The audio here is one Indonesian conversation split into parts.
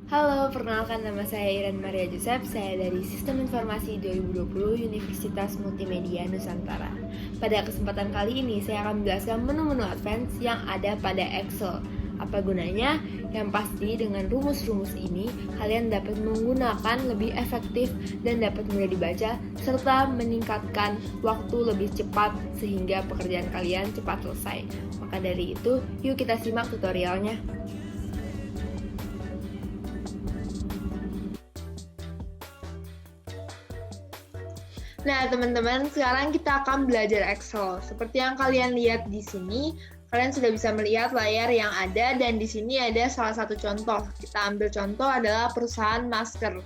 Halo, perkenalkan nama saya Iren Maria Joseph. Saya dari Sistem Informasi 2020 Universitas Multimedia Nusantara. Pada kesempatan kali ini, saya akan menjelaskan menu-menu advance yang ada pada Excel. Apa gunanya? Yang pasti dengan rumus-rumus ini, kalian dapat menggunakan lebih efektif dan dapat mudah dibaca, serta meningkatkan waktu lebih cepat sehingga pekerjaan kalian cepat selesai. Maka dari itu, yuk kita simak tutorialnya. Nah, teman-teman, sekarang kita akan belajar Excel. Seperti yang kalian lihat di sini, kalian sudah bisa melihat layar yang ada, dan di sini ada salah satu contoh. Kita ambil contoh adalah perusahaan masker.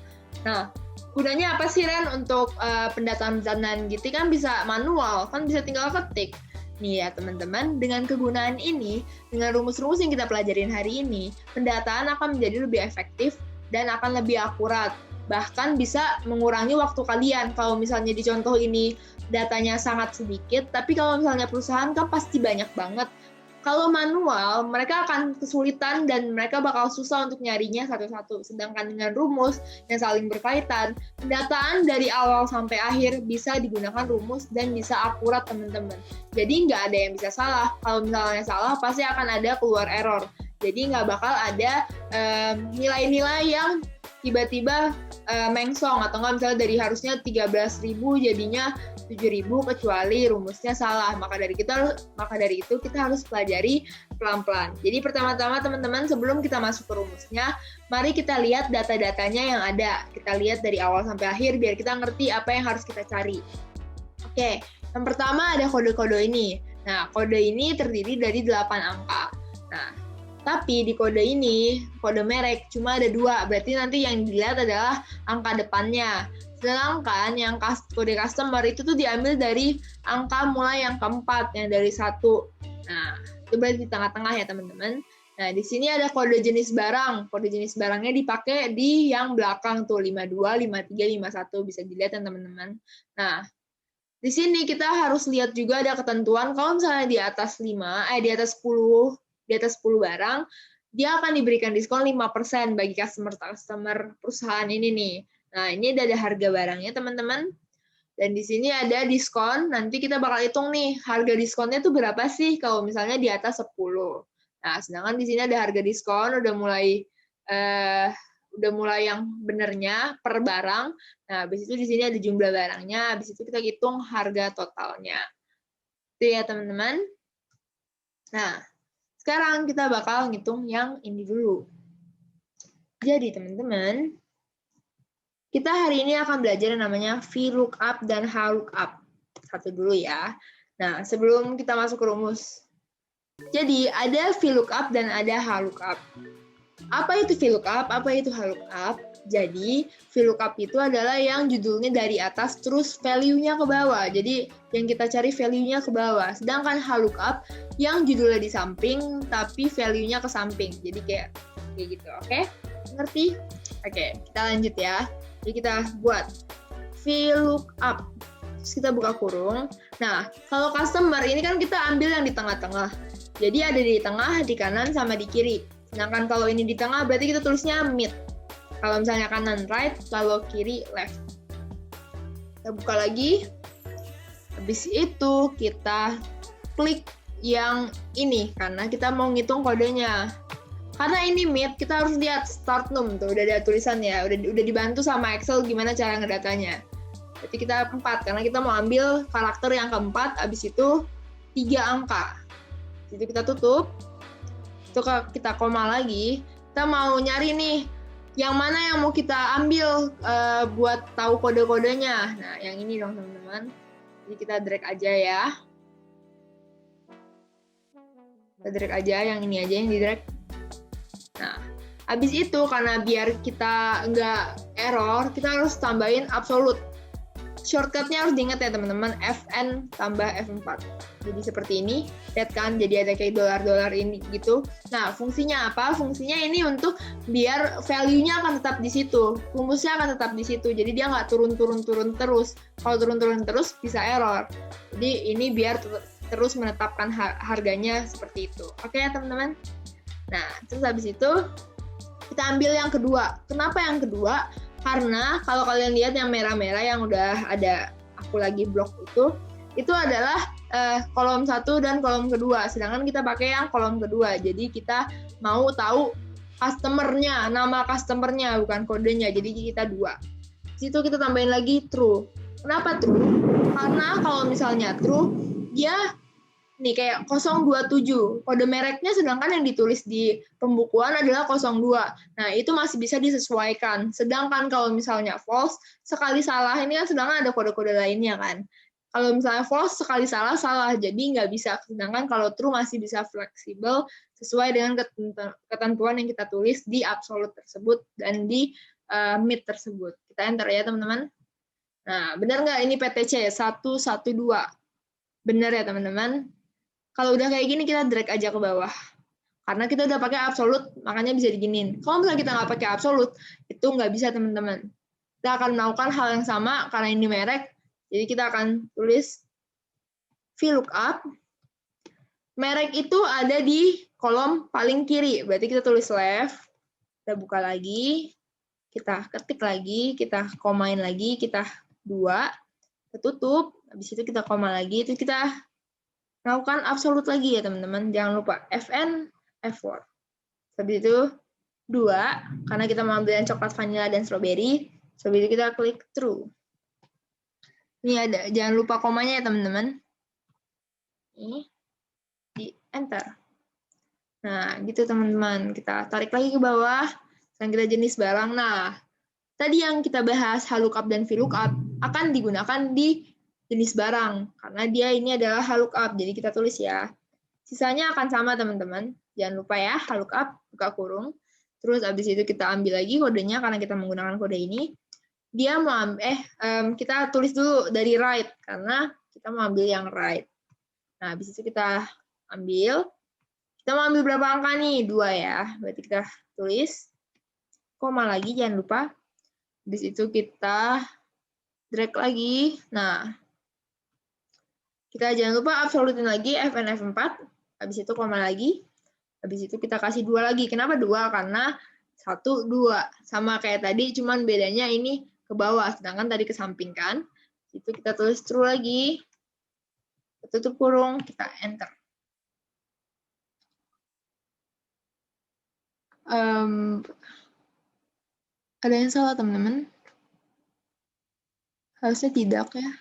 Nah, gunanya apa sih, Ren, untuk pendataan gitu kan bisa manual, kan bisa tinggal ketik. Nih ya, teman-teman, dengan kegunaan ini, dengan rumus-rumus yang kita pelajarin hari ini, pendataan akan menjadi lebih efektif dan akan lebih akurat. Bahkan bisa mengurangi waktu kalian. Kalau misalnya di contoh ini datanya sangat sedikit, tapi kalau misalnya perusahaan kan pasti banyak banget. Kalau manual, mereka akan kesulitan dan mereka bakal susah untuk nyarinya satu-satu. Sedangkan dengan rumus yang saling berkaitan, pendataan dari awal sampai akhir bisa digunakan rumus dan bisa akurat, teman-teman. Jadi nggak ada yang bisa salah. Kalau misalnya salah, pasti akan ada keluar error. Jadi nggak bakal ada nilai-nilai yang tiba-tiba mengsong, atau nggak misalnya dari harusnya 13.000 jadinya 7.000 kecuali rumusnya salah. Maka dari itu kita harus pelajari pelan-pelan. Jadi pertama-tama teman-teman, sebelum kita masuk ke rumusnya, mari kita lihat data-datanya yang ada. Kita lihat dari awal sampai akhir biar kita ngerti apa yang harus kita cari. Oke, yang pertama ada kode-kode ini. Nah, kode ini terdiri dari 8 angka. Nah, tapi di kode ini, kode merek cuma ada 2, berarti nanti yang dilihat adalah angka depannya. Sedangkan yang kode customer itu tuh diambil dari angka mulai yang keempat, yang dari 1. Nah, itu berarti di tengah-tengah ya, teman-teman. Nah, di sini ada kode jenis barang. Kode jenis barangnya dipakai di yang belakang tuh, 52, 53, 51, bisa dilihat ya, teman-teman. Nah, di sini kita harus lihat juga ada ketentuan kalau misalnya di atas 10 barang, dia akan diberikan diskon 5% bagi customer perusahaan ini nih. Nah, ini ada harga barangnya, teman-teman. Dan di sini ada diskon, nanti kita bakal hitung nih, harga diskonnya tuh berapa sih kalau misalnya di atas 10. Nah, sedangkan di sini ada harga diskon, udah mulai yang benernya per barang. Nah, habis itu di sini ada jumlah barangnya, habis itu kita hitung harga totalnya. Itu ya, teman-teman. Nah, sekarang kita bakal ngitung yang ini dulu. Jadi, teman-teman, kita hari ini akan belajar yang namanya VLOOKUP dan HLOOKUP. Satu dulu ya. Nah, sebelum kita masuk ke rumus. Jadi, ada VLOOKUP dan ada HLOOKUP. Apa itu VLOOKUP? Apa itu HLOOKUP? Jadi, VLOOKUP itu adalah yang judulnya dari atas terus value-nya ke bawah. Jadi, yang kita cari value-nya ke bawah. Sedangkan HLOOKUP yang judulnya di samping, tapi value-nya ke samping. Jadi, kayak gitu. Oke? Ngerti? Oke, kita lanjut ya. Jadi, kita buat VLOOKUP. Terus kita buka kurung. Nah, kalau customer, ini kan kita ambil yang di tengah-tengah. Jadi, ada di tengah, di kanan, sama di kiri. Sedangkan kalau ini di tengah, berarti kita tulisnya mid. Kalau misalnya kanan right, kalau kiri left. Kita buka lagi. Habis itu kita klik yang ini, karena kita mau ngitung kodenya. Karena ini mid, kita harus lihat start num, tuh udah ada tulisan ya, udah dibantu sama Excel gimana cara ngedatanya. Berarti kita 4, karena kita mau ambil karakter yang keempat, habis itu 3 angka. Jadi kita tutup. Itu kita koma lagi, kita mau nyari nih yang mana yang mau kita ambil buat tahu kode-kodenya. Nah, yang ini dong, teman-teman. Jadi kita drag aja ya. Kita drag aja, yang ini aja yang di drag. Nah, habis itu karena biar kita nggak error, kita harus tambahin absolute. Shortcut-nya harus diingat ya, teman-teman, FN tambah F4. Jadi seperti ini, lihat kan, jadi ada kayak dolar-dolar ini gitu. Nah, fungsinya apa? Fungsinya ini untuk biar value-nya akan tetap di situ, rumusnya akan tetap di situ. Jadi dia nggak turun-turun terus. Kalau turun-turun terus bisa error. Jadi ini biar terus menetapkan harganya seperti itu. Oke ya, teman-teman? Nah, terus habis itu kita kita ambil yang kedua. Kenapa yang kedua? Karena kalau kalian lihat yang merah-merah yang udah ada aku lagi blok itu adalah kolom 1 dan kolom kedua. Sedangkan kita pakai yang kolom kedua. Jadi kita mau tahu customer-nya, nama customer-nya, bukan kodenya. Jadi kita 2. Di situ kita tambahin lagi true. Kenapa true? Karena kalau misalnya true, dia nih kayak 027. Kode mereknya sedangkan yang ditulis di pembukuan adalah 02. Nah, itu masih bisa disesuaikan. Sedangkan kalau misalnya false, sekali salah, ini kan sedangkan ada kode-kode lainnya kan. Kalau misalnya false, sekali salah, salah. Jadi nggak bisa. Sedangkan kalau true masih bisa fleksibel sesuai dengan ketentuan yang kita tulis di absolute tersebut dan di mid tersebut. Kita enter ya, teman-teman. Nah, benar nggak ini PTC 112? Benar ya, teman-teman? Kalau udah kayak gini, kita drag aja ke bawah. Karena kita udah pakai absolute, makanya bisa diginiin. Kalau misalnya kita nggak pakai absolute, itu nggak bisa, teman-teman. Kita akan melakukan hal yang sama, karena ini merek. Jadi kita akan tulis VLOOKUP. Merek itu ada di kolom paling kiri. Berarti kita tulis left. Kita buka lagi. Kita ketik lagi. Kita komain lagi. Kita 2. Kita tutup. Habis itu kita koma lagi. Itu kita lakukan absolute lagi ya, teman-teman. Jangan lupa FN, F4. Habis itu 2, karena kita mau ambil yang coklat, vanilla, dan strawberry. Habis itu kita klik true. Ini ada, jangan lupa komanya ya, teman-teman. Ini, di enter. Nah, gitu teman-teman. Kita tarik lagi ke bawah. Sekarang kita jenis barang. Nah, tadi yang kita bahas, HLOOKUP dan VLOOKUP, akan digunakan di jenis barang, karena dia ini adalah HLOOKUP, jadi kita tulis ya. Sisanya akan sama, teman-teman. Jangan lupa ya, HLOOKUP, buka kurung. Terus abis itu kita ambil lagi kodenya, karena kita menggunakan kode ini. Dia mau kita tulis dulu dari right, karena kita mau ambil yang right. Nah, abis itu kita ambil. Kita mau ambil berapa angka nih? 2 ya. Berarti kita tulis. Koma lagi, jangan lupa. Abis itu kita drag lagi. Nah, kita jangan lupa absolutin lagi FN F4, habis itu koma lagi, habis itu kita kasih 2 lagi. Kenapa 2? Karena 1, 2. Sama kayak tadi, cuman bedanya ini ke bawah, sedangkan tadi ke samping kan. Itu kita tulis true lagi, tutup kurung, kita enter. Ada yang salah, teman-teman? Harusnya tidak ya.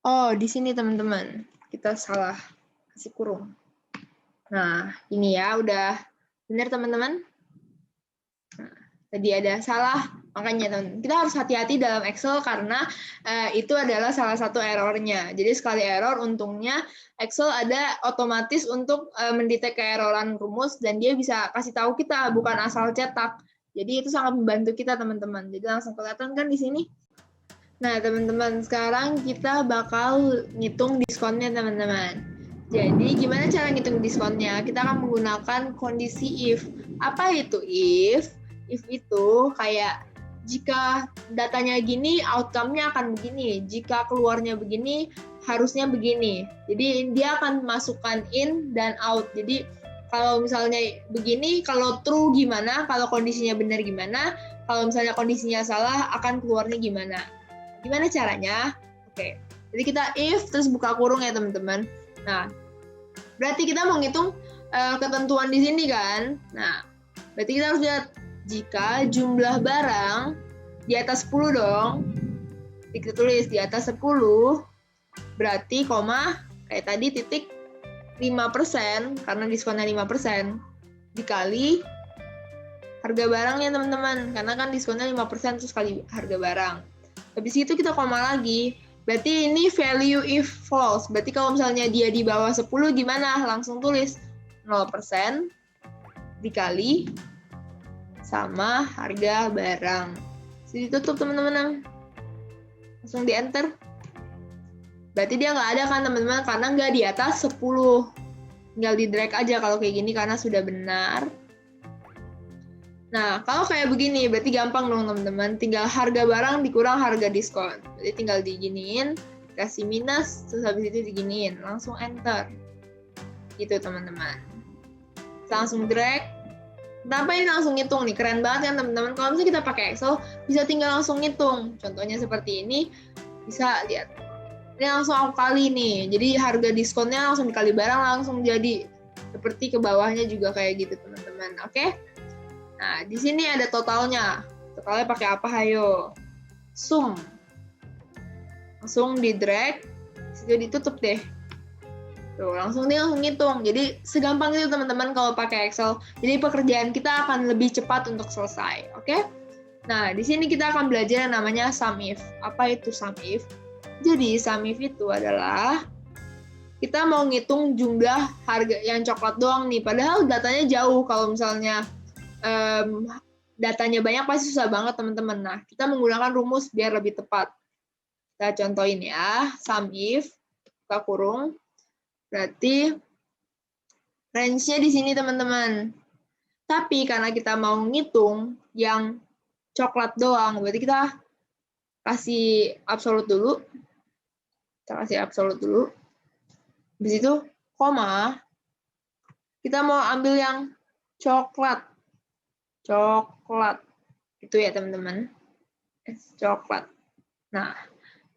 Oh, di sini teman-teman, kita salah kasih kurung. Nah, ini ya, udah benar teman-teman. Nah, tadi ada salah, makanya teman-teman, kita harus hati-hati dalam Excel karena itu adalah salah satu errornya. Jadi sekali error, untungnya Excel ada otomatis untuk mendetek keeroran rumus dan dia bisa kasih tahu kita, bukan asal cetak. Jadi itu sangat membantu kita teman-teman. Jadi langsung kelihatan kan di sini. Nah, teman-teman, sekarang kita bakal ngitung diskonnya, teman-teman. Jadi, gimana cara ngitung diskonnya? Kita akan menggunakan kondisi if. Apa itu if? If itu kayak jika datanya gini, outcome-nya akan begini. Jika keluarnya begini, harusnya begini. Jadi, dia akan masukkan in dan out. Jadi, kalau misalnya begini, kalau true gimana? Kalau kondisinya benar gimana? Kalau misalnya kondisinya salah, akan keluarnya gimana? Gimana caranya? Oke, jadi kita if terus buka kurung ya teman-teman. Nah, berarti kita mau ngitung ketentuan di sini kan. Nah, berarti kita harus lihat jika jumlah barang di atas 10 dong. Kita tulis di atas 10, berarti koma, kayak tadi titik 5%, karena diskonnya 5%, dikali harga barangnya teman-teman. Karena kan diskonnya 5% terus kali harga barang. Habis itu kita koma lagi. Berarti ini value if false. Berarti kalau misalnya dia di bawah 10 gimana? Langsung tulis 0% dikali sama harga barang. Jadi tutup teman-teman. Langsung di enter. Berarti dia nggak ada kan teman-teman? Karena nggak di atas 10. Tinggal di drag aja kalau kayak gini karena sudah benar. Nah, kalau kayak begini, berarti gampang dong teman-teman. Tinggal harga barang dikurang harga diskon. Berarti tinggal diginiin, kasih minus, terus habis itu diginiin. Langsung enter. Gitu teman-teman. Kita langsung drag. Kenapa ini langsung ngitung nih? Keren banget kan teman-teman. Kalau misalnya kita pakai Excel, bisa tinggal langsung ngitung. Contohnya seperti ini, bisa lihat. Ini langsung aku kali nih. Jadi harga diskonnya langsung dikali barang langsung jadi. Seperti ke bawahnya juga kayak gitu teman-teman. Oke? Nah, di sini ada totalnya. Totalnya pakai apa? Hayo. Sum. Langsung di drag. Situ ditutup deh. Tuh, langsung ngitung. Jadi segampang itu teman-teman kalau pakai Excel. Jadi pekerjaan kita akan lebih cepat untuk selesai, oke? Nah, di sini kita akan belajar yang namanya sum if. Apa itu sum if? Jadi sum if itu adalah kita mau ngitung jumlah harga yang coklat doang nih. Padahal datanya jauh. Kalau misalnya datanya banyak pasti susah banget teman-teman. Nah, kita menggunakan rumus biar lebih tepat. Kita contohin ya, sum if kita kurung. Berarti range-nya di sini teman-teman. Tapi karena kita mau ngitung yang coklat doang, berarti kita kasih absolut dulu. Kita kasih absolut dulu. Habis itu koma. Kita mau ambil yang coklat. Coklat. Itu ya teman-teman. Coklat. Nah,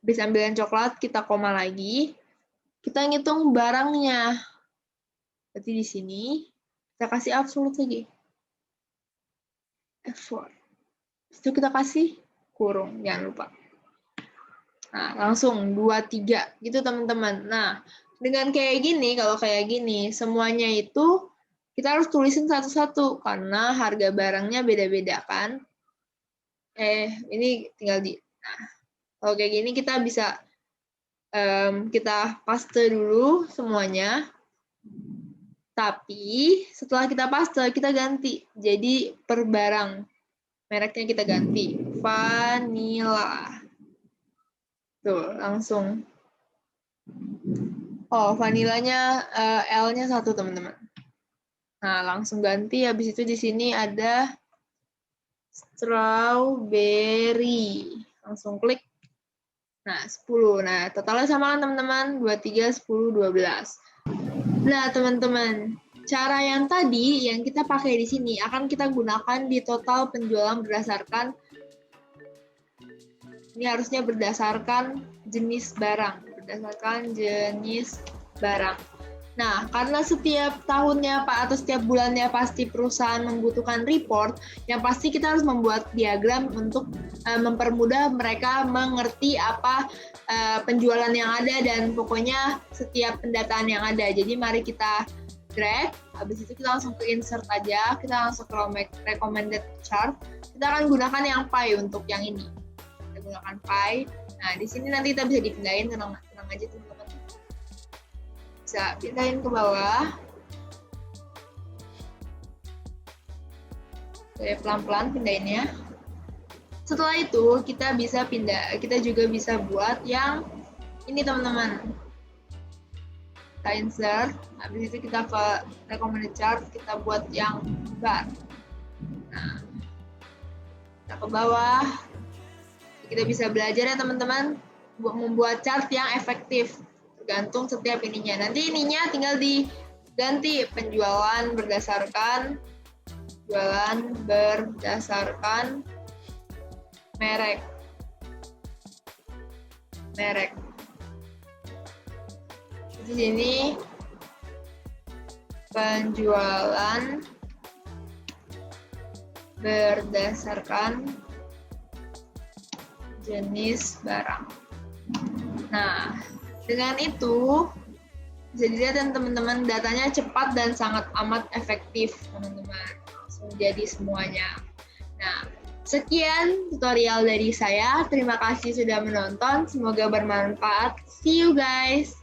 habis ambil yang coklat, kita koma lagi. Kita ngitung barangnya. Berarti di sini kita kasih absolut lagi. F4. Itu kita kasih kurung, jangan lupa. Nah, langsung 2, 3 gitu teman-teman. Nah, dengan kayak gini, kalau kayak gini, semuanya itu kita harus tulisin satu-satu karena harga barangnya beda-beda kan. Ini tinggal di. Nah, kalau kayak gini kita bisa kita paste dulu semuanya, tapi setelah kita paste kita ganti jadi per barang, mereknya kita ganti vanilla. Tuh langsung. Oh, vanilanya L-nya 1 teman-teman. Nah langsung ganti. Habis itu di sini ada strawberry, langsung klik. Nah, 10. Nah, totalnya sama kan teman-teman? 23, 10, 12. Nah, teman-teman, cara yang tadi yang kita pakai di sini akan kita gunakan di total penjualan berdasarkan, ini harusnya berdasarkan jenis barang. Berdasarkan jenis barang. Nah, karena setiap tahunnya Pak atau setiap bulannya pasti perusahaan membutuhkan report, yang pasti kita harus membuat diagram untuk mempermudah mereka mengerti apa penjualan yang ada dan pokoknya setiap pendataan yang ada. Jadi mari kita drag, habis itu kita langsung ke insert aja, kita langsung ke recommended chart. Kita akan gunakan yang pie untuk yang ini. Kita gunakan pie. Nah, di sini nanti kita bisa dipindahin, tenang aja teman-teman. Bisa pindahin ke bawah. Oke, pelan-pelan pindahinnya. Setelah itu kita bisa kita juga bisa buat yang ini teman-teman. Kita insert, habis itu kita ke recommended chart, kita buat yang bar. Nah, kita ke bawah. Kita bisa belajar ya teman-teman membuat chart yang efektif. Tergantung setiap ininya. Nanti ininya tinggal diganti penjualan berdasarkan merek. Di sini penjualan berdasarkan jenis barang. Nah, dengan itu bisa dilihat dan teman-teman datanya cepat dan sangat amat efektif teman-teman. Langsung jadi semuanya. Nah, sekian tutorial dari saya. Terima kasih sudah menonton. Semoga bermanfaat. See you guys.